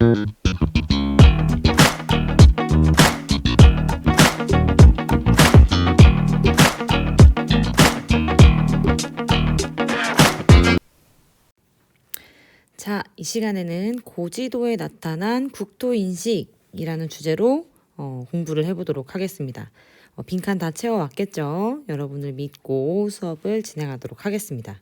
자, 이 시간에는 고지도에 나타난 국토인식이라는 주제로 공부를 해보도록 하겠습니다. 빈칸 다 채워왔겠죠? 여러분을 믿고 수업을 진행하도록 하겠습니다.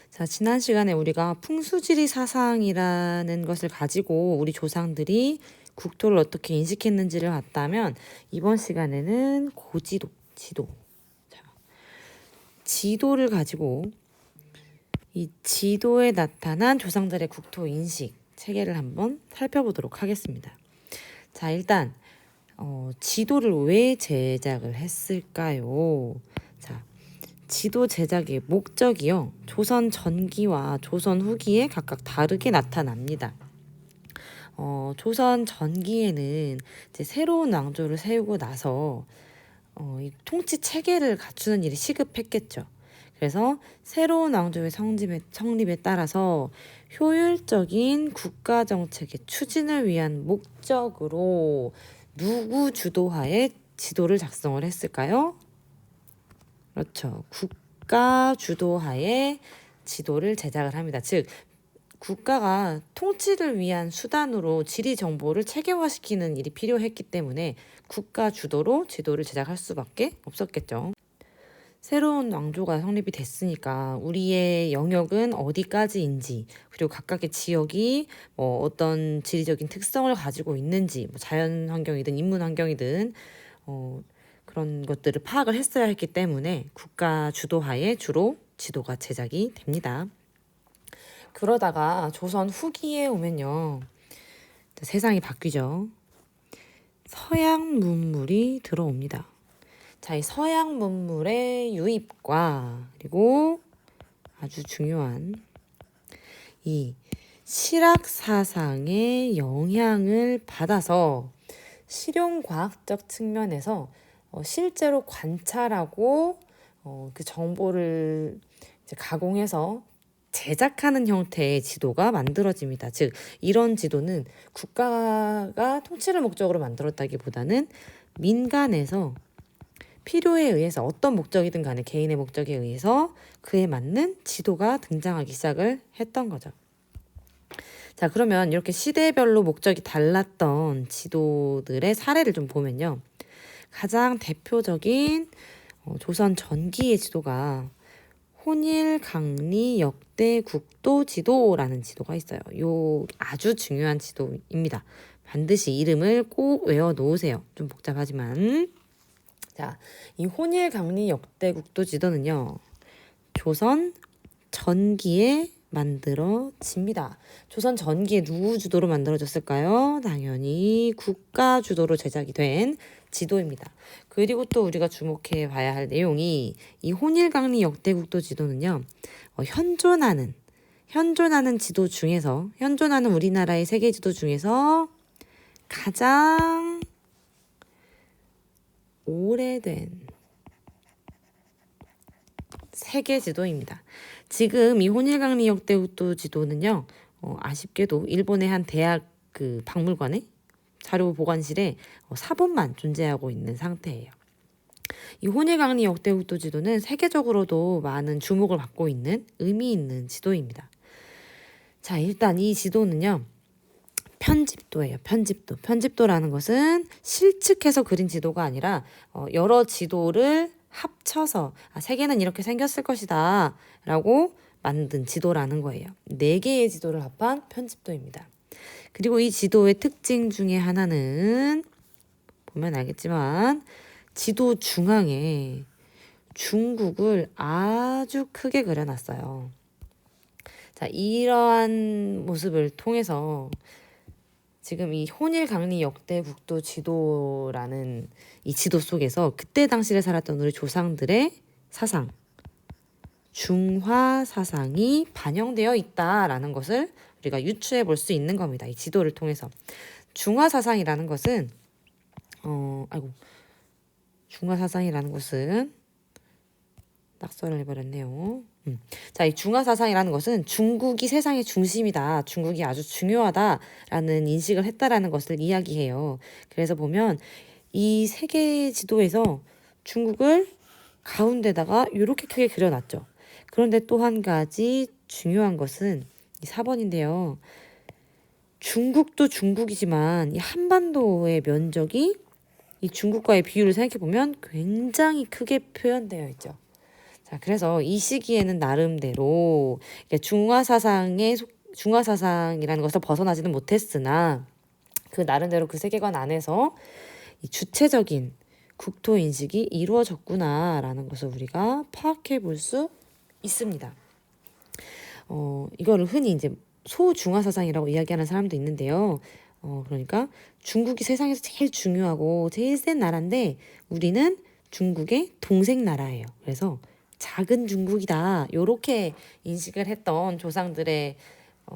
자, 지난 시간에 우리가 풍수지리 사상이라는 것을 가지고 우리 조상들이 국토를 어떻게 인식했는지를 봤다면, 이번 시간에는 고지도, 지도. 자, 지도를 가지고 이 지도에 나타난 조상들의 국토 인식 체계를 한번 살펴보도록 하겠습니다. 자, 일단 지도를 왜 제작을 했을까요? 자, 지도 제작의 목적이요, 조선 전기와 조선 후기에 각각 다르게 나타납니다. 조선 전기에는 이제 새로운 왕조를 세우고 나서 이 통치 체계를 갖추는 일이 시급했겠죠. 그래서 새로운 왕조의 성립에 따라서 효율적인 국가정책의 추진을 위한 목적으로 누구 주도하에 지도를 작성을 했을까요? 그렇죠. 국가 주도하에 지도를 제작을 합니다. 즉, 국가가 통치를 위한 수단으로 지리 정보를 체계화시키는 일이 필요했기 때문에 국가 주도로 지도를 제작할 수밖에 없었겠죠. 새로운 왕조가 성립이 됐으니까 우리의 영역은 어디까지인지, 그리고 각각의 지역이 어떤 지리적인 특성을 가지고 있는지, 자연 환경이든 인문 환경이든 그런 것들을 파악을 했어야 했기 때문에 국가 주도하에 주로 지도가 제작이 됩니다. 그러다가 조선 후기에 오면요, 세상이 바뀌죠. 서양 문물이 들어옵니다. 자, 이 서양 문물의 유입과 그리고 아주 중요한 이 실학 사상의 영향을 받아서 실용과학적 측면에서 실제로 관찰하고 그 정보를 이제 가공해서 제작하는 형태의 지도가 만들어집니다. 즉, 이런 지도는 국가가 통치를 목적으로 만들었다기보다는 민간에서 필요에 의해서, 어떤 목적이든 간에 개인의 목적에 의해서 그에 맞는 지도가 등장하기 시작을 했던 거죠. 자, 그러면 이렇게 시대별로 목적이 달랐던 지도들의 사례를 좀 보면요, 가장 대표적인 조선 전기의 지도가 혼일강리 역대 국도 지도라는 지도가 있어요. 요 아주 중요한 지도입니다. 반드시 이름을 꼭 외워 놓으세요. 좀 복잡하지만. 자, 이 혼일강리 역대 국도 지도는요, 조선 전기에 만들어집니다. 조선 전기에 누구 주도로 만들어졌을까요? 당연히 국가 주도로 제작이 된 지도입니다. 그리고 또 우리가 주목해 봐야 할 내용이, 이 혼일강리 역대 국도 지도는요, 현존하는 지도 중에서, 현존하는 우리나라의 세계 지도 중에서 가장 오래된 세계 지도입니다. 지금 이 혼일강리 역대 국도 지도는요, 아쉽게도 일본의 한 대학 그 박물관에 자료 보관실에 사본만 존재하고 있는 상태예요. 이 혼일강리 역대 국도 지도는 세계적으로도 많은 주목을 받고 있는 의미 있는 지도입니다. 자, 일단 이 지도는요, 편집도예요. 편집도라는 것은 실측해서 그린 지도가 아니라 여러 지도를 합쳐서 세계는 이렇게 생겼을 것이다 라고 만든 지도라는 거예요. 4개의 지도를 합한 편집도입니다. 그리고 이 지도의 특징 중에 하나는, 보면 알겠지만, 지도 중앙에 중국을 아주 크게 그려놨어요. 자, 이러한 모습을 통해서 지금 이 혼일강리 역대 국도 지도라는 이 지도 속에서 그때 당시를 살았던 우리 조상들의 사상, 중화 사상이 반영되어 있다라는 것을 우리가 유추해 볼 수 있는 겁니다. 이 지도를 통해서. 중화 사상이라는 것은 중화 사상이라는 것은 낙서를 해버렸네요. 자, 이 중화사상이라는 것은 중국이 세상의 중심이다, 중국이 아주 중요하다라는 인식을 했다라는 것을 이야기해요. 그래서 보면 이 세계 지도에서 중국을 가운데다가 이렇게 크게 그려놨죠. 그런데 또 한 가지 중요한 것은 이 4번인데요. 중국도 중국이지만 이 한반도의 면적이 이 중국과의 비율을 생각해보면 굉장히 크게 표현되어 있죠. 자, 그래서 이 시기에는 나름대로 중화사상이라는 것을 벗어나지는 못했으나 그 나름대로 그 세계관 안에서 이 주체적인 국토 인식이 이루어졌구나라는 것을 우리가 파악해 볼 수 있습니다. 이거를 흔히 이제 소중화사상이라고 이야기하는 사람도 있는데요. 그러니까 중국이 세상에서 제일 중요하고 제일 센 나라인데 우리는 중국의 동생 나라예요. 그래서 작은 중국이다, 요렇게 인식을 했던 조상들의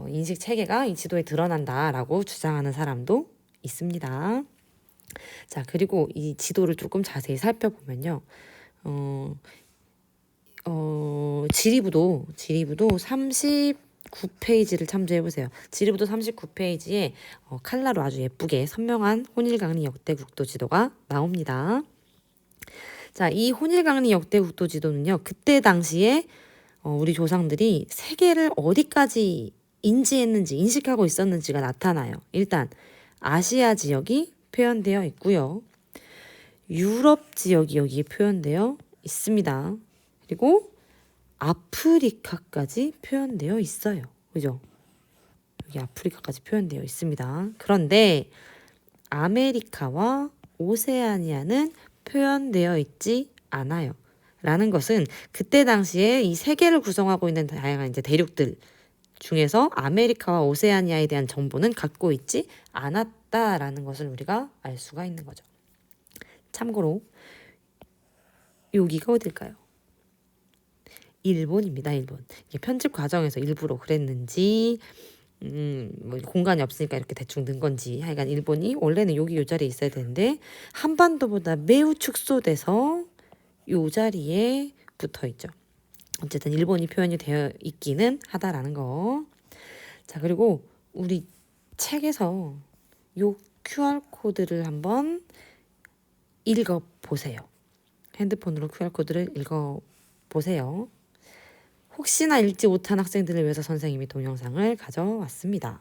인식 체계가 이 지도에 드러난다라고 주장하는 사람도 있습니다. 자, 그리고 이 지도를 조금 자세히 살펴보면요. 지리부도 39페이지를 참조해보세요. 지리부도 39페이지에 칼라로 아주 예쁘게 선명한 혼일강리 역대 국도 지도가 나옵니다. 자, 이 혼일강리 역대 국도 지도는요, 그때 당시에 우리 조상들이 세계를 어디까지 인지했는지, 인식하고 있었는지가 나타나요. 일단 아시아 지역이 표현되어 있고요. 유럽 지역이 여기에 표현되어 있습니다. 그리고 아프리카까지 표현되어 있어요. 그죠? 여기 아프리카까지 표현되어 있습니다. 그런데 아메리카와 오세아니아는 표현되어 있지 않아요. 라는 것은 그때 당시에 이 세계를 구성하고 있는 다양한 이제 대륙들 중에서 아메리카와 오세아니아에 대한 정보는 갖고 있지 않았다라는 것을 우리가 알 수가 있는 거죠. 참고로 여기가 어딜까요? 일본입니다. 일본. 이게 편집 과정에서 일부러 그랬는지 뭐 공간이 없으니까 이렇게 대충 넣은 건지, 하여간 일본이 원래는 여기 요 자리에 있어야 되는데 한반도보다 매우 축소돼서 요 자리에 붙어 있죠. 어쨌든 일본이 표현이 되어 있기는 하다라는 거. 자, 그리고 우리 책에서 요 QR코드를 한번 읽어보세요. 핸드폰으로 QR코드를 읽어보세요. 혹시나 읽지 못한 학생들을 위해서 선생님이 동영상을 가져왔습니다.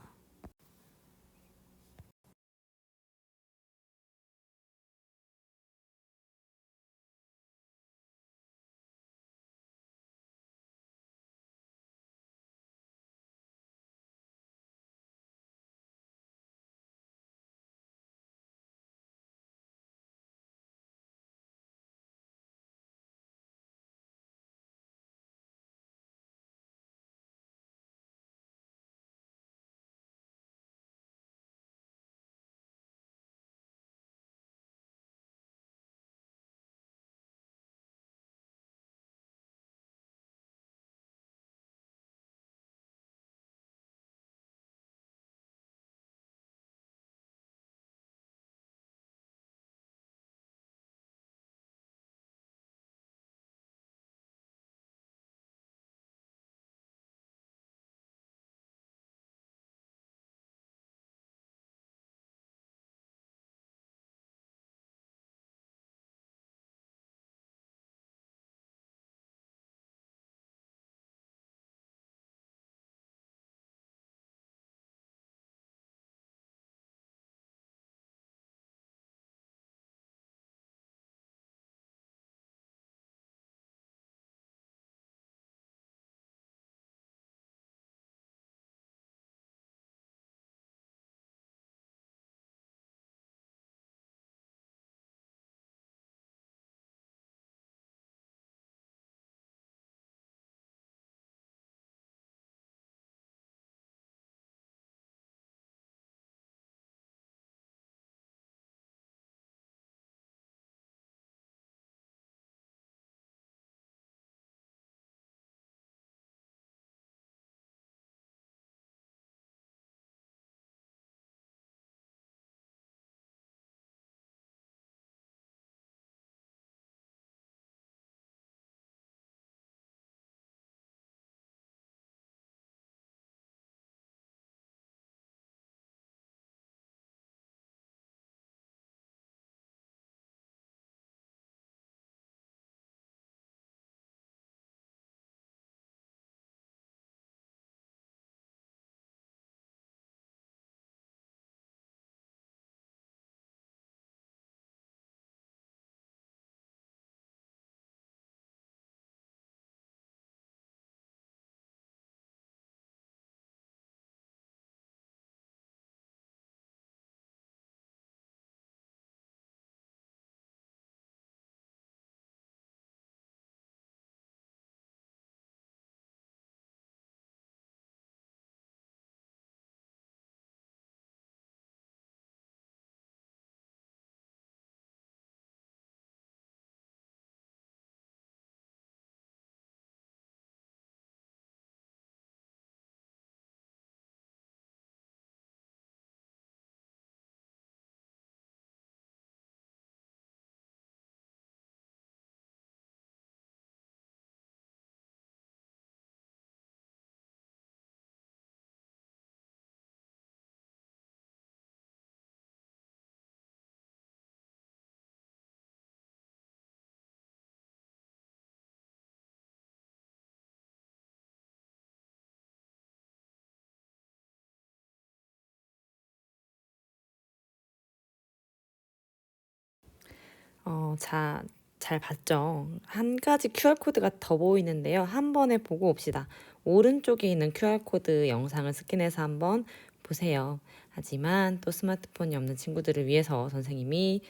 잘 봤죠? 한 가지 QR코드가 더 보이는데요. 한 번에 보고 옵시다. 오른쪽에 있는 QR코드 영상을 스캔해서 한번 보세요. 하지만 또 스마트폰이 없는 친구들을 위해서 선생님이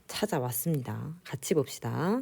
찾아왔습니다. 같이 봅시다.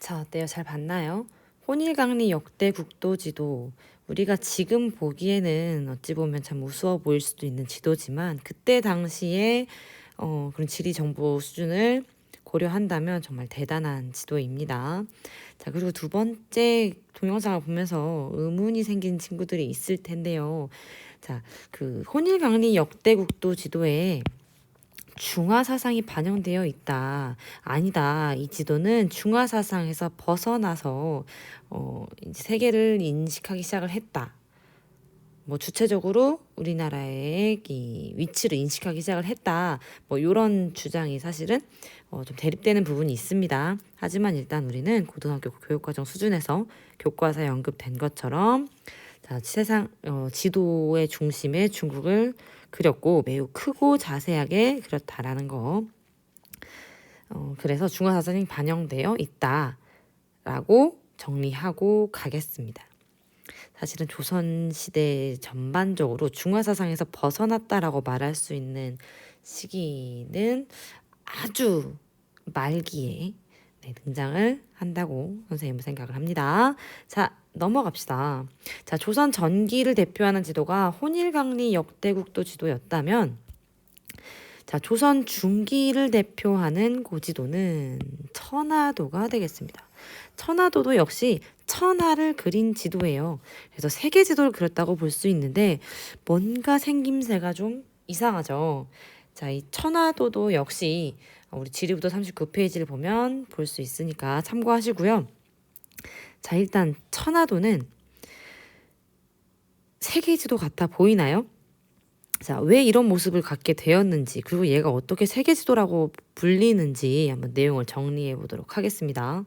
자, 어때요? 잘 봤나요? 혼일강리 역대 국도 지도. 우리가 지금 보기에는 어찌 보면 참 우스워 보일 수도 있는 지도지만 그때 당시에 그런 지리 정보 수준을 고려한다면 정말 대단한 지도입니다. 자, 그리고 두 번째 동영상을 보면서 의문이 생긴 친구들이 있을 텐데요. 자, 그 혼일강리 역대 국도 지도에 중화 사상이 반영되어 있다. 아니다. 이 지도는 중화 사상에서 벗어나서 이제 세계를 인식하기 시작을 했다. 뭐 주체적으로 우리나라의 이 위치를 인식하기 시작을 했다. 뭐 이런 주장이 사실은 좀 대립되는 부분이 있습니다. 하지만 일단 우리는 고등학교 교육과정 수준에서 교과서에 언급된 것처럼 자, 세상 지도의 중심에 중국을 그렸고 매우 크고 자세하게 그렸다라는 거. 그래서 중화사상이 반영되어 있다라고 정리하고 가겠습니다. 사실은 조선시대 전반적으로 중화사상에서 벗어났다라고 말할 수 있는 시기는 아주 말기에 등장을 한다고 선생님은 생각을 합니다. 자, 넘어갑시다. 자, 조선 전기를 대표하는 지도가 혼일강리 역대국도 지도였다면 자, 조선 중기를 대표하는 고지도는 천하도가 되겠습니다. 천하도도 역시 천하를 그린 지도예요. 그래서 세계 지도를 그렸다고 볼 수 있는데 뭔가 생김새가 좀 이상하죠. 자, 이 천하도도 역시 우리 지리부도 39페이지를 보면 볼 수 있으니까 참고하시고요. 자, 일단 천하도는 세계 지도 같아 보이나요? 자, 왜 이런 모습을 갖게 되었는지, 그리고 얘가 어떻게 세계 지도라고 불리는지 한번 내용을 정리해 보도록 하겠습니다.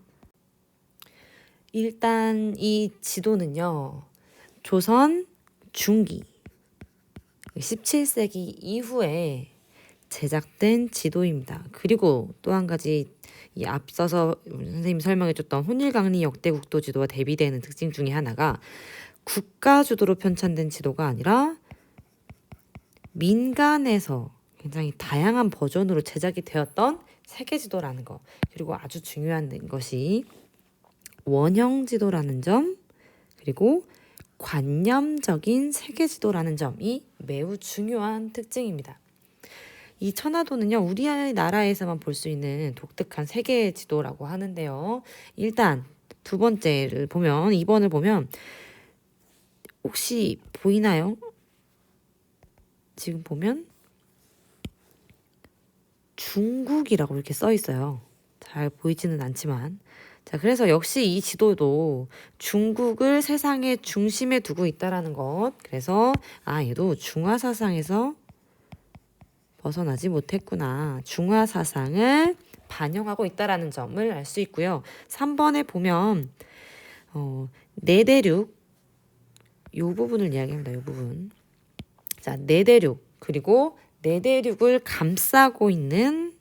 일단 이 지도는요, 조선 중기 17세기 이후에 제작된 지도입니다. 그리고 또 한 가지 이 앞서서 선생님이 설명해줬던 혼일강리 역대국도 지도와 대비되는 특징 중에 하나가 국가 주도로 편찬된 지도가 아니라 민간에서 굉장히 다양한 버전으로 제작이 되었던 세계 지도라는 거. 그리고 아주 중요한 것이 원형 지도라는 점, 그리고 관념적인 세계 지도라는 점이 매우 중요한 특징입니다. 이 천하도는요, 우리나라에서만 볼 수 있는 독특한 세계 지도라고 하는데요. 일단 두 번째를 보면, 2번을 보면 혹시 보이나요? 지금 보면 중국이라고 이렇게 써 있어요. 잘 보이지는 않지만. 자, 그래서 역시 이 지도도 중국을 세상의 중심에 두고 있다라는 것. 그래서 얘도 중화 사상에서 벗어나지 못했구나. 중화 사상을 반영하고 있다라는 점을 알 수 있고요. 3번에 보면 내대륙 요 부분을 이야기합니다. 요 부분. 자, 내대륙 그리고 내대륙을 감싸고 있는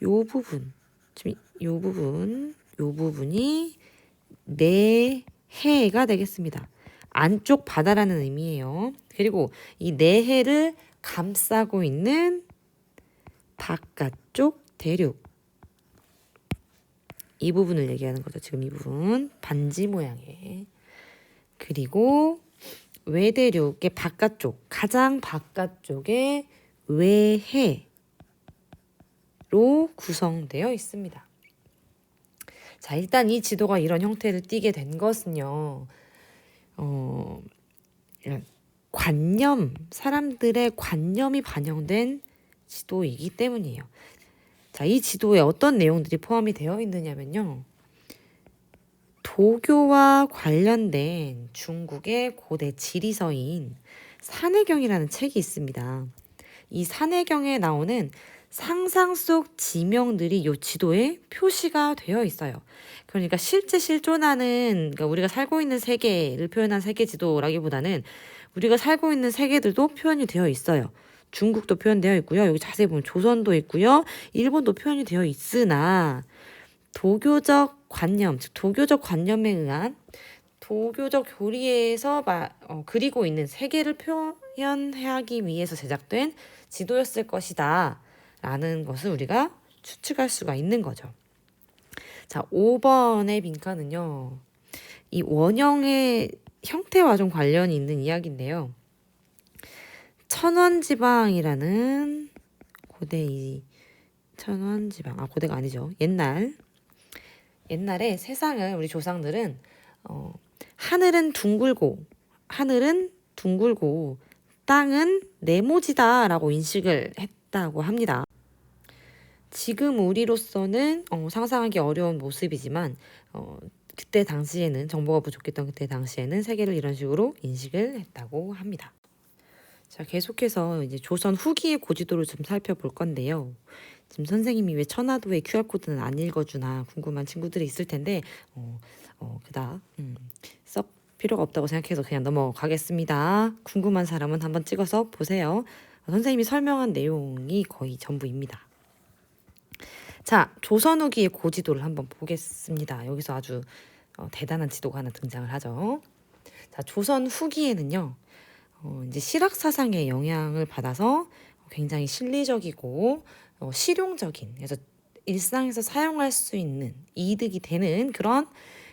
요 부분. 지금 요 부분이 내해가 되겠습니다. 안쪽 바다라는 의미예요. 그리고 이 내해를 감싸고 있는 바깥쪽 대륙. 이 부분을 얘기하는 거죠. 지금 이 부분 반지 모양의. 그리고 외대륙의 바깥쪽, 가장 바깥쪽에 외해로 구성되어 있습니다. 자, 일단 이 지도가 이런 형태를 띠게 된 것은요. 관념, 사람들의 관념이 반영된 지도이기 때문이에요. 자, 이 지도에 어떤 내용들이 포함이 되어 있느냐면요. 도교와 관련된 중국의 고대 지리서인 산해경이라는 책이 있습니다. 이 산해경에 나오는 상상 속 지명들이 이 지도에 표시가 되어 있어요. 그러니까 실제 실존하는, 그러니까 우리가 살고 있는 세계를 표현한 세계 지도라기보다는 우리가 살고 있는 세계들도 표현이 되어 있어요. 중국도 표현되어 있고요. 여기 자세히 보면 조선도 있고요. 일본도 표현이 되어 있으나 도교적 관념, 즉 도교적 관념에 의한 도교적 교리에서 그리고 있는 세계를 표현하기 위해서 제작된 지도였을 것이다 라는 것을 우리가 추측할 수가 있는 거죠. 자, 5번의 빈칸은요. 이 원형의 형태와 좀 관련이 있는 이야기인데요. 천원지방이라는 고대 천원지방, 고대가 아니죠. 옛날에 세상을 우리 조상들은 하늘은 둥글고 땅은 네모지다라고 인식을 했다고 합니다. 지금 우리로서는 상상하기 어려운 모습이지만 그때 당시에는 정보가 부족했던 그때 당시에는 세계를 이런 식으로 인식을 했다고 합니다. 자, 계속해서 이제 조선 후기의 고지도를 좀 살펴볼 건데요. 지금 선생님이 왜 천화도의 QR코드는 안 읽어주나 궁금한 친구들이 있을 텐데 그닥 썩 필요가 없다고 생각해서 그냥 넘어가겠습니다. 궁금한 사람은 한번 찍어서 보세요. 선생님이 설명한 내용이 거의 전부입니다. 자, 조선 후기의 고지도를 한번 보겠습니다. 여기서 아주 대단한 지도가 하나 등장을 하죠. 자, 조선 후기에는요. 이제 실학 사상의 영향을 받아서 굉장히 실리적이고 실용적인, 그래서 일상에서 사용할 수 있는 이득이 되는 그런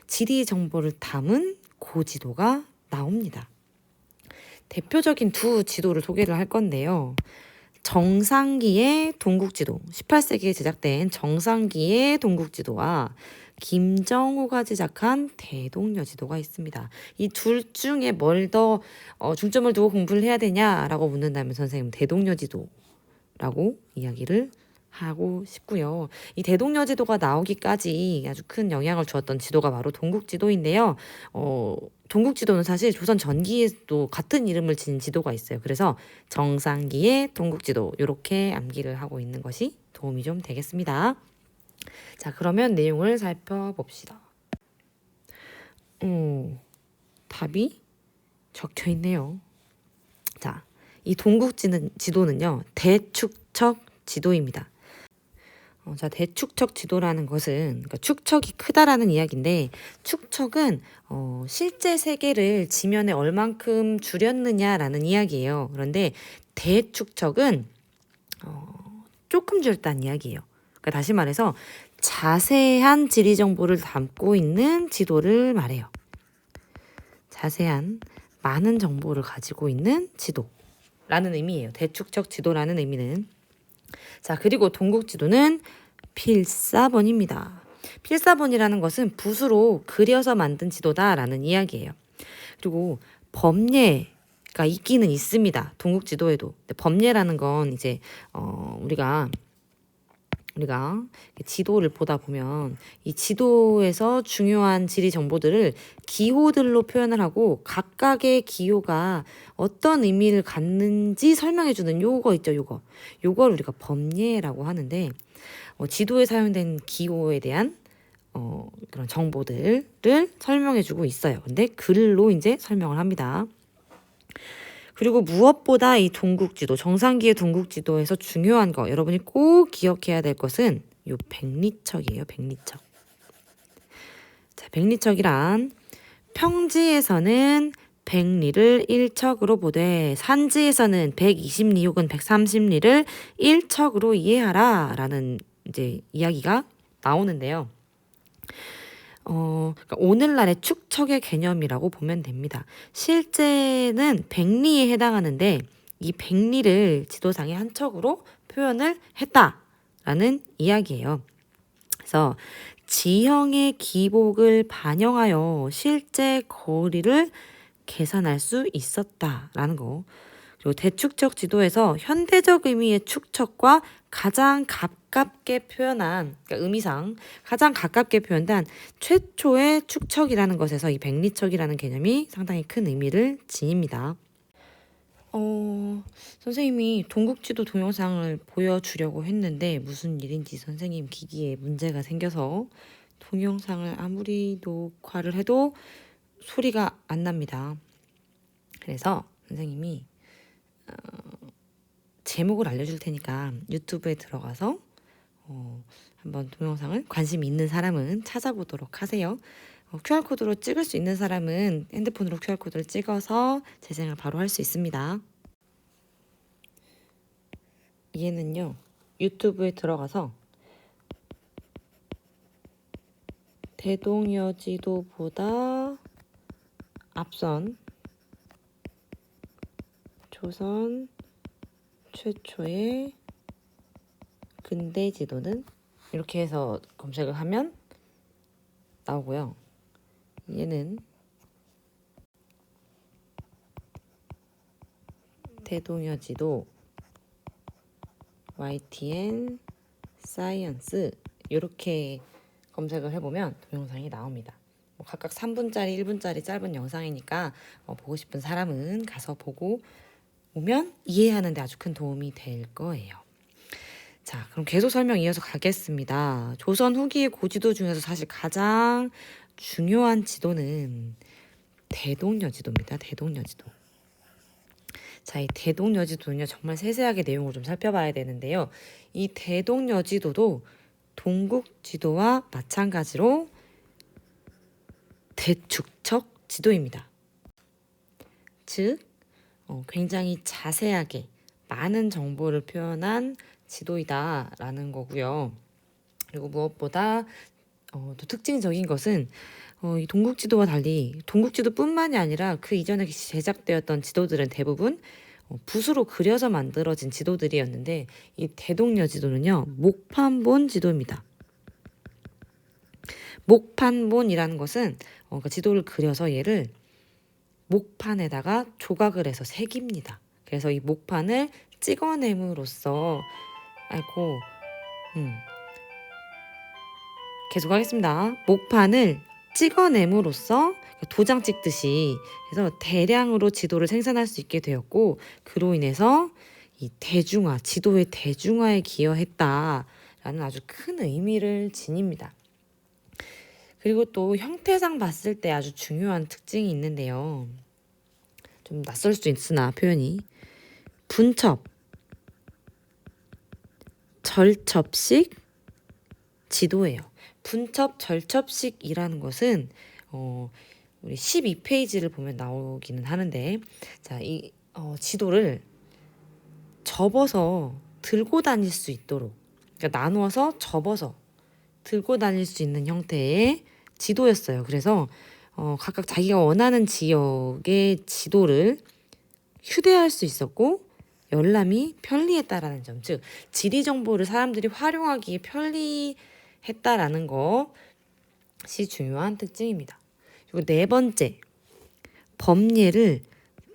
지리 정보를 담은 고지도가 나옵니다. 대표적인 두 지도를 소개를 할 건데요. 정상기의 동국지도, 18세기에 제작된 정상기의 동국지도와 김정호가 제작한 대동여지도가 있습니다. 이 둘 중에 뭘 더 중점을 두고 공부를 해야 되냐라고 묻는다면 선생님 대동여지도라고 이야기를 하고 싶고요. 이 대동여지도가 나오기까지 아주 큰 영향을 주었던 지도가 바로 동국지도인데요. 동국지도는 사실 조선 전기에도 같은 이름을 지닌 지도가 있어요. 그래서 정상기의 동국지도 이렇게 암기를 하고 있는 것이 도움이 좀 되겠습니다. 자, 그러면 내용을 살펴봅시다. 답이 적혀 있네요. 자, 이 동국지도는요, 대축척 지도입니다. 자, 대축척 지도라는 것은 그러니까 축척이 크다라는 이야기인데 축척은 실제 세계를 지면에 얼만큼 줄였느냐라는 이야기예요. 그런데 대축척은 조금 줄였다는 이야기예요. 그러니까 다시 말해서 자세한 지리 정보를 담고 있는 지도를 말해요. 자세한 많은 정보를 가지고 있는 지도라는 의미예요. 대축척 지도라는 의미는. 자, 그리고 동국지도는 필사본입니다. 필사본이라는 것은 붓으로 그려서 만든 지도다라는 이야기예요. 그리고 범례가 있기는 있습니다. 동국지도에도. 범례라는 건 이제 우리가 지도를 보다 보면 이 지도에서 중요한 지리 정보들을 기호들로 표현을 하고 각각의 기호가 어떤 의미를 갖는지 설명해주는 요거 있죠. 요걸 우리가 범례라고 하는데 지도에 사용된 기호에 대한 그런 정보들을 설명해주고 있어요. 근데 글로 이제 설명을 합니다. 그리고 무엇보다 이 동국지도, 정상기의 동국지도에서 중요한 거, 여러분이 꼭 기억해야 될 것은 요 백리척이에요. 백리척. 자, 백리척이란 평지에서는 백리를 1척으로 보되 산지에서는 120리 혹은 130리를 1척으로 이해하라 라는 이제 이야기가 나오는데요. 그러니까 오늘날의 축척의 개념이라고 보면 됩니다. 실제는 백리에 해당하는데 이 백리를 지도상의 한 척으로 표현을 했다라는 이야기예요. 그래서 지형의 기복을 반영하여 실제 거리를 계산할 수 있었다라는 거. 그리고 대축척 지도에서 현대적 의미의 축척과 가장 가깝게 표현한, 그러니까 의미상 가장 가깝게 표현한 최초의 축척이라는 것에서 이 백리척이라는 개념이 상당히 큰 의미를 지닙니다. 선생님이 동국지도 동영상을 보여주려고 했는데 무슨 일인지 선생님 기기에 문제가 생겨서 동영상을 아무리 녹화를 해도 소리가 안 납니다. 그래서 선생님이 제목을 알려줄 테니까 유튜브에 들어가서 한번 동영상을 관심 있는 사람은 찾아보도록 하세요. QR코드로 찍을 수 있는 사람은 핸드폰으로 QR코드를 찍어서 재생을 바로 할 수 있습니다. 얘는요, 유튜브에 들어가서 대동여지도보다 앞선 조선 최초의 근대 지도는 이렇게 해서 검색을 하면 나오고요. 얘는 대동여지도 YTN 사이언스 이렇게 검색을 해보면 동영상이 나옵니다. 각각 3분짜리, 1분짜리 짧은 영상이니까 보고 싶은 사람은 가서 보고 오면 이해하는 데 아주 큰 도움이 될 거예요. 자, 그럼 계속 설명 이어서 가겠습니다. 조선 후기의 고지도 중에서 사실 가장 중요한 지도는 대동여지도입니다. 대동여지도. 자, 이 대동여지도는요, 정말 세세하게 내용을 좀 살펴봐야 되는데요. 이 대동여지도도 동국지도와 마찬가지로 대축척 지도입니다. 즉, 굉장히 자세하게 많은 정보를 표현한 지도이다라는 거고요. 그리고 무엇보다 또 특징적인 것은 이 동국지도와 달리 동국지도뿐만이 아니라 그 이전에 제작되었던 지도들은 대부분 붓으로 그려서 만들어진 지도들이었는데 이 대동여지도는요, 목판본 지도입니다. 목판본이라는 것은 그 지도를 그려서 얘를 목판에다가 조각을 해서 새깁니다. 그래서 이 목판을 찍어냄으로써 계속하겠습니다. 목판을 찍어냄으로써 도장 찍듯이 해서 대량으로 지도를 생산할 수 있게 되었고, 그로 인해서 이 대중화, 지도의 대중화에 기여했다라는 아주 큰 의미를 지닙니다. 그리고 또 형태상 봤을 때 아주 중요한 특징이 있는데요. 좀 낯설 수 있으나 표현이 분첩, 절첩식 지도예요. 분첩, 절첩식이라는 것은 우리 12페이지를 보면 나오기는 하는데, 자, 이 지도를 접어서 들고 다닐 수 있도록, 그러니까 나누어서 접어서 들고 다닐 수 있는 형태의 지도였어요. 그래서 각각 자기가 원하는 지역의 지도를 휴대할 수 있었고 열람이 편리했다라는 점, 즉 지리 정보를 사람들이 활용하기에 편리했다라는 것이 중요한 특징입니다. 그리고 네 번째, 범례를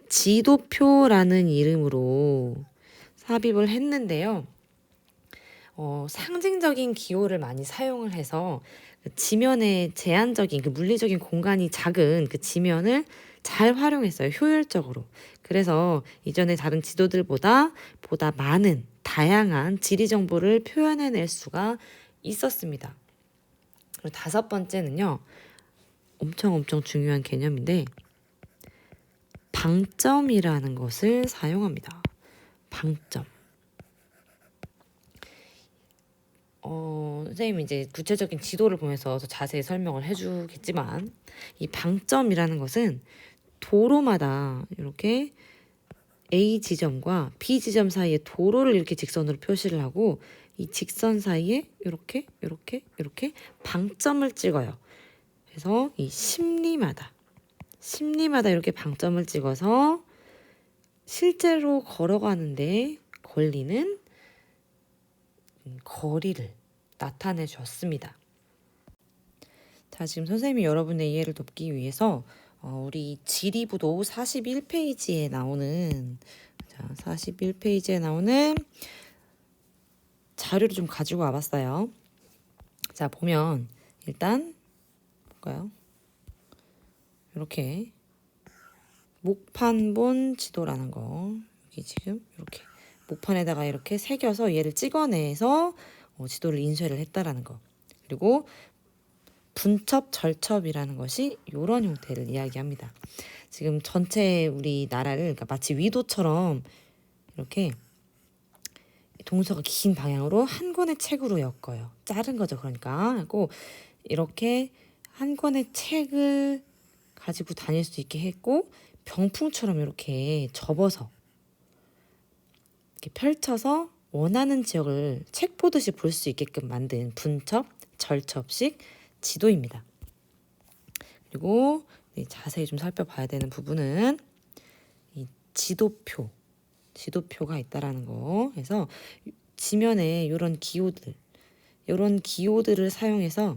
지도표라는 이름으로 삽입을 했는데요. 상징적인 기호를 많이 사용을 해서 지면의 제한적인 그 물리적인 공간이 작은 그 지면을 잘 활용했어요. 효율적으로. 그래서 이전의 다른 지도들보다 보다 많은 다양한 지리 정보를 표현해낼 수가 있었습니다. 그리고 다섯 번째는요, 엄청 중요한 개념인데 방점이라는 것을 사용합니다. 방점. 선생님이 이제 구체적인 지도를 보면서 더 자세히 설명을 해주겠지만, 이 방점이라는 것은 도로마다 이렇게 A 지점과 B 지점 사이에 도로를 이렇게 직선으로 표시를 하고, 이 직선 사이에 이렇게 방점을 찍어요. 그래서 이 심리마다 이렇게 방점을 찍어서 실제로 걸어가는데 걸리는 거리를 나타내 줬습니다. 자, 지금 선생님이 여러분의 이해를 돕기 위해서 우리 지리부도 41페이지에 나오는 41페이지에 나오는 자료를 좀 가지고 와봤어요. 자, 보면 일단 볼까요? 이렇게 목판본 지도라는 거, 여기 지금 이렇게 목판에다가 이렇게 새겨서 얘를 찍어내서 지도를 인쇄를 했다라는 거. 그리고 분첩, 절첩이라는 것이 이런 형태를 이야기합니다. 지금 전체 우리나라를 그러니까 마치 위도처럼 이렇게 동서가 긴 방향으로 한 권의 책으로 엮어요. 자른 거죠. 그러니까 하고 이렇게 한 권의 책을 가지고 다닐 수 있게 했고, 병풍처럼 이렇게 접어서 이렇게 펼쳐서 원하는 지역을 책 보듯이 볼 수 있게끔 만든 분첩, 절첩식 지도입니다. 그리고 자세히 좀 살펴봐야 되는 부분은 이 지도표가 있다라는 거. 그래서 지면에 이런 기호들을 사용해서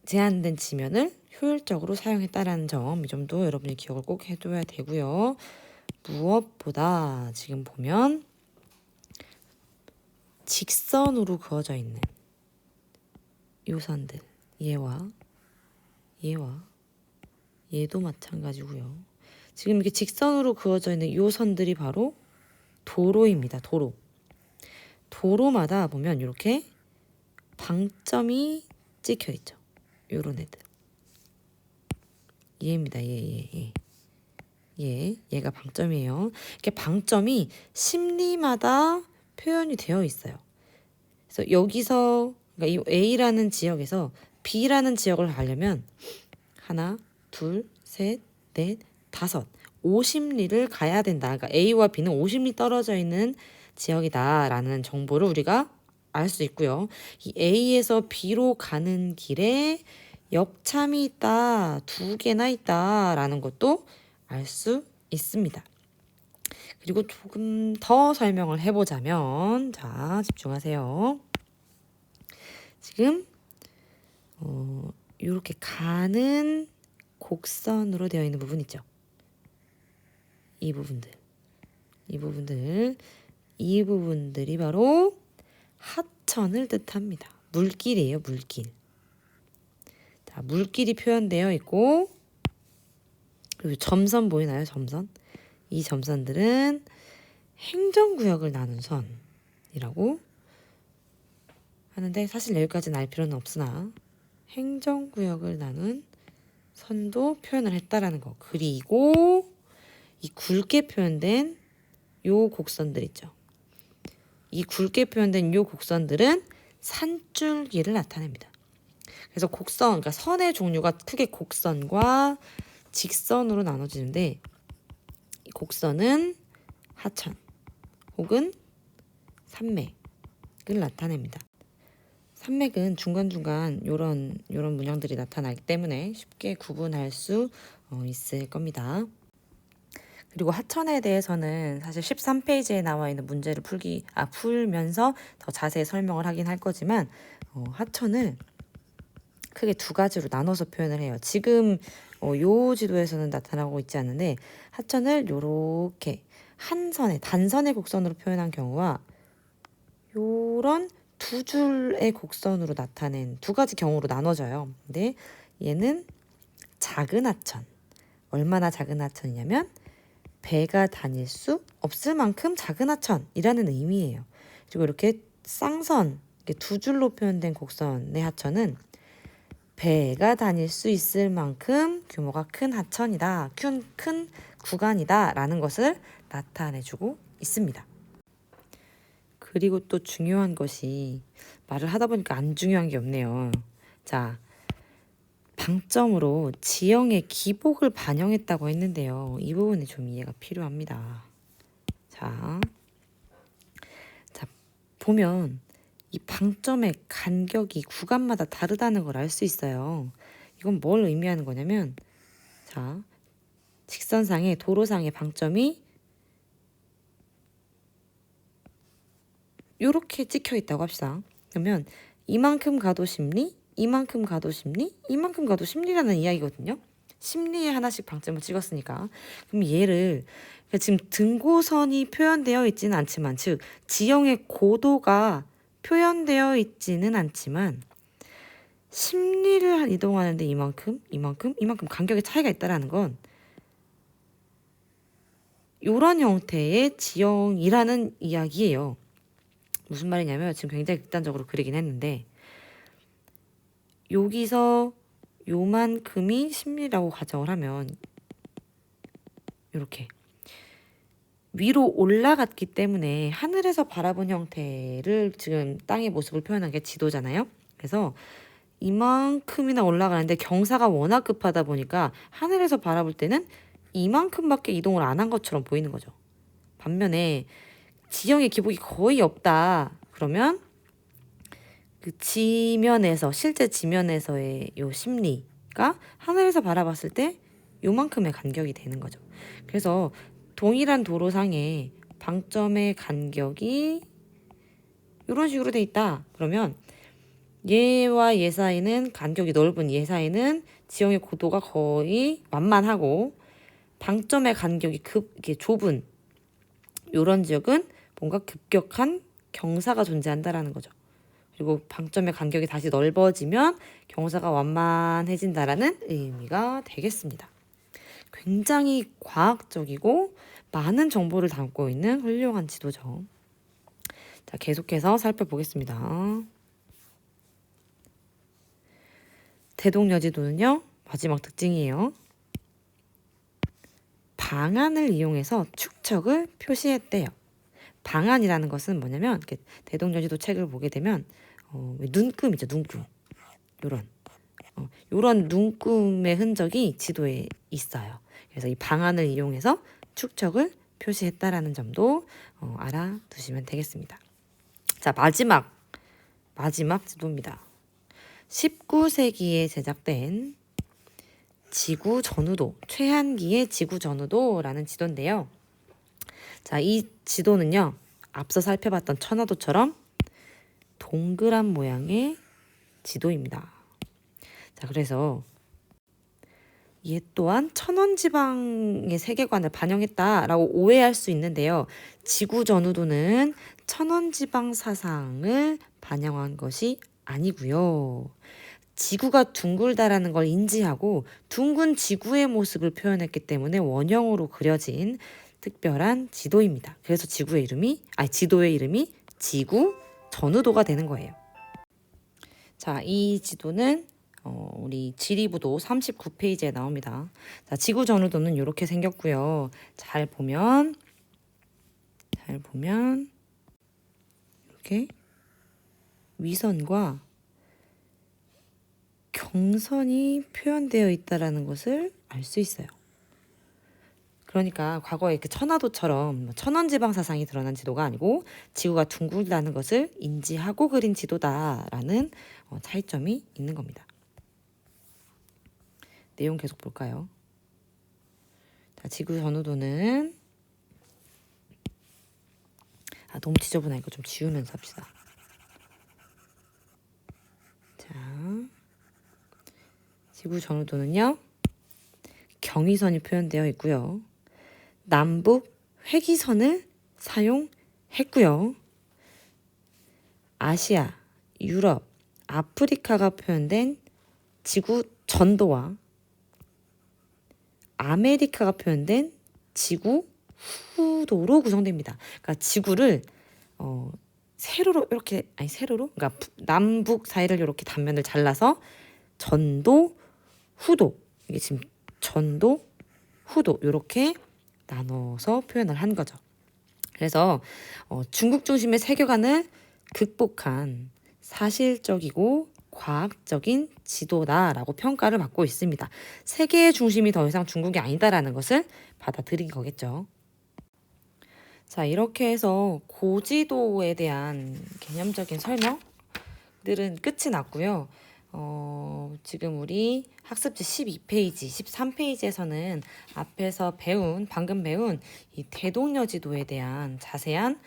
제한된 지면을 효율적으로 사용했다라는 점, 이 점도 여러분이 기억을 꼭 해둬야 되고요. 무엇보다 지금 보면 직선으로 그어져 있는 요선들, 얘도 마찬가지고요. 지금 이렇게 직선으로 그어져 있는 요선들이 바로 도로입니다. 도로마다 보면 이렇게 방점이 찍혀 있죠. 요런 애들. 얘입니다. 얘가 방점이에요. 이렇게 방점이 심리마다 표현이 되어 있어요. 그래서 여기서 그러니까 이 A라는 지역에서 B라는 지역을 가려면 하나, 둘, 셋, 넷, 다섯, 50리를 가야 된다. 그러니까 A와 B는 50리 떨어져 있는 지역이다라는 정보를 우리가 알 수 있고요. 이 A에서 B로 가는 길에 역참이 있다, 2개나 있다라는 것도 알 수 있습니다. 그리고 조금 더 설명을 해보자면, 자, 집중하세요. 지금 이렇게 가는 곡선으로 되어 있는 부분 있죠. 이 부분들이 바로 하천을 뜻합니다. 물길이에요, 물길. 자, 물길이 표현되어 있고, 그리고 점선 보이나요, 점선? 이 점선들은 행정구역을 나눈 선이라고 하는데, 사실 여기까지는 알 필요는 없으나 행정구역을 나눈 선도 표현을 했다라는 거. 그리고 이 굵게 표현된 요 곡선들 있죠. 이 굵게 표현된 요 곡선들은 산줄기를 나타냅니다. 그래서 그러니까 선의 종류가 크게 곡선과 직선으로 나눠지는데, 이 곡선은 하천 혹은 산맥을 나타냅니다. 산맥은 중간중간 요런 문양들이 나타나기 때문에 쉽게 구분할 수 있을 겁니다. 그리고 하천에 대해서는 사실 13페이지에 나와 있는 문제를 풀면서 더 자세히 설명을 하긴 할 거지만, 하천을 크게 2가지로 나눠서 표현을 해요. 지금 요 지도에서는 나타나고 있지 않은데, 하천을 요렇게 단선의 곡선으로 표현한 경우와 요런 2줄의 곡선으로 나타낸 2가지 경우로 나눠져요. 근데 얘는 작은 하천. 얼마나 작은 하천이냐면 배가 다닐 수 없을 만큼 작은 하천이라는 의미예요. 그리고 이렇게 쌍선, 이렇게 2줄로 표현된 곡선의 하천은 배가 다닐 수 있을 만큼 규모가 큰 하천이다, 큰 구간이다 라는 것을 나타내주고 있습니다. 그리고 또 중요한 것이, 말을 하다 보니까 안 중요한 게 없네요. 자, 방점으로 지형의 기복을 반영했다고 했는데요. 이 부분이 좀 이해가 필요합니다. 자, 보면 이 방점의 간격이 구간마다 다르다는 걸 알 수 있어요. 이건 뭘 의미하는 거냐면, 자, 직선상의 도로상의 방점이 이렇게 찍혀 있다고 합시다. 그러면 이만큼 가도 심리, 이만큼 가도 심리, 이만큼 가도 심리라는 이야기거든요. 심리에 하나씩 방점을 찍었으니까. 그럼 얘를 지금 등고선이 표현되어 있지는 않지만, 즉 지형의 고도가 표현되어 있지는 않지만 심리를 이동하는데 이만큼 간격의 차이가 있다라는 건 이런 형태의 지형이라는 이야기예요. 무슨 말이냐면, 지금 굉장히 극단적으로 그리긴 했는데, 여기서 요만큼이 심리라고 가정을 하면 이렇게 위로 올라갔기 때문에 하늘에서 바라본 형태를, 지금 땅의 모습을 표현한 게 지도잖아요. 그래서 이만큼이나 올라가는데 경사가 워낙 급하다 보니까 하늘에서 바라볼 때는 이만큼밖에 이동을 안 한 것처럼 보이는 거죠. 반면에 지형의 기복이 거의 없다 그러면 그 실제 지면에서의 요 심리, 지도니까 하늘에서 바라봤을 때 요만큼의 간격이 되는 거죠. 그래서 동일한 도로상에 방점의 간격이 이런 식으로 돼 있다. 그러면 얘와 얘 사이는 간격이 넓은 얘 사이는 지형의 고도가 거의 완만하고 방점의 간격이 이렇게 좁은 이런 지역은 뭔가 급격한 경사가 존재한다라는 거죠. 그리고 방점의 간격이 다시 넓어지면 경사가 완만해진다라는 의미가 되겠습니다. 굉장히 과학적이고 많은 정보를 담고 있는 훌륭한 지도죠. 자, 계속해서 살펴보겠습니다. 대동여지도는요, 마지막 특징이에요. 방안을 이용해서 축척을 표시했대요. 방안이라는 것은 뭐냐면 이렇게 대동여지도 책을 보게 되면 눈금이죠, 눈금. 요런 눈금의 흔적이 지도에 있어요. 그래서 이 방안을 이용해서 축척을 표시했다라는 점도 알아두시면 되겠습니다. 자, 마지막 지도입니다. 19세기에 제작된 지구 전후도, 최한기의 지구 전후도라는 지도인데요. 자, 이 지도는요, 앞서 살펴봤던 천화도처럼 동그란 모양의 지도입니다. 자, 그래서 얘 또한 천원지방의 세계관을 반영했다라고 오해할 수 있는데요. 지구 전후도는 천원지방 사상을 반영한 것이 아니고요. 지구가 둥글다라는 걸 인지하고 둥근 지구의 모습을 표현했기 때문에 원형으로 그려진 특별한 지도입니다. 그래서 지도의 이름이 지구 전후도가 되는 거예요. 자, 이 지도는 우리 지리부도 39페이지에 나옵니다. 자, 지구 전후도는 이렇게 생겼고요. 잘 보면 이렇게 위선과 경선이 표현되어 있다라는 것을 알 수 있어요. 그러니까 과거에 그 천화도처럼 천원지방 사상이 드러난 지도가 아니고 지구가 둥글다는 것을 인지하고 그린 지도다라는 차이점이 있는 겁니다. 내용 계속 볼까요? 자, 지구 전후도는 너무 지저분하니까 좀 지우면서 합시다. 자, 지구 전후도는요, 경위선이 표현되어 있고요. 남북 회기선을 사용했고요. 아시아, 유럽, 아프리카가 표현된 지구 전도와 아메리카가 표현된 지구 후도로 구성됩니다. 그러니까 지구를 그러니까 남북 사이를 이렇게 단면을 잘라서 전도, 후도, 이게 지금 전도, 후도 이렇게 나눠서 표현을 한 거죠. 그래서 중국 중심의 세계관을 극복한 사실적이고 과학적인 지도다라고 평가를 받고 있습니다. 세계의 중심이 더 이상 중국이 아니다라는 것을 받아들인 거겠죠. 자, 이렇게 해서 고지도에 대한 개념적인 설명들은 끝이 났고요. 지금 우리 학습지 12페이지, 13페이지에서는 앞에서 방금 배운 이 대동여지도에 대한 자세한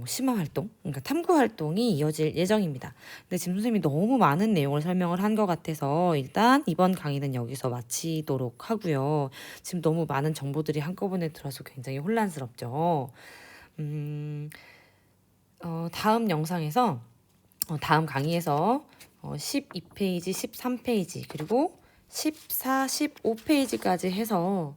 심화 활동, 그러니까 탐구 활동이 이어질 예정입니다. 근데 지금 선생님이 너무 많은 내용을 설명을 한 것 같아서 일단 이번 강의는 여기서 마치도록 하고요. 지금 너무 많은 정보들이 한꺼번에 들어서 굉장히 혼란스럽죠. 다음 영상에서 다음 강의에서 12페이지, 13페이지, 그리고 14, 15페이지까지 해서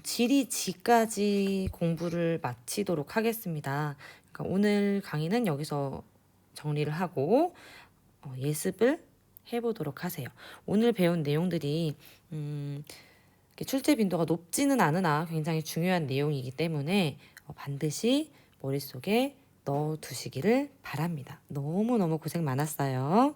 지리지까지 공부를 마치도록 하겠습니다. 그러니까 오늘 강의는 여기서 정리를 하고 예습을 해보도록 하세요. 오늘 배운 내용들이 출제 빈도가 높지는 않으나 굉장히 중요한 내용이기 때문에 반드시 머릿속에 넣어두시기를 바랍니다. 너무너무 고생 많았어요.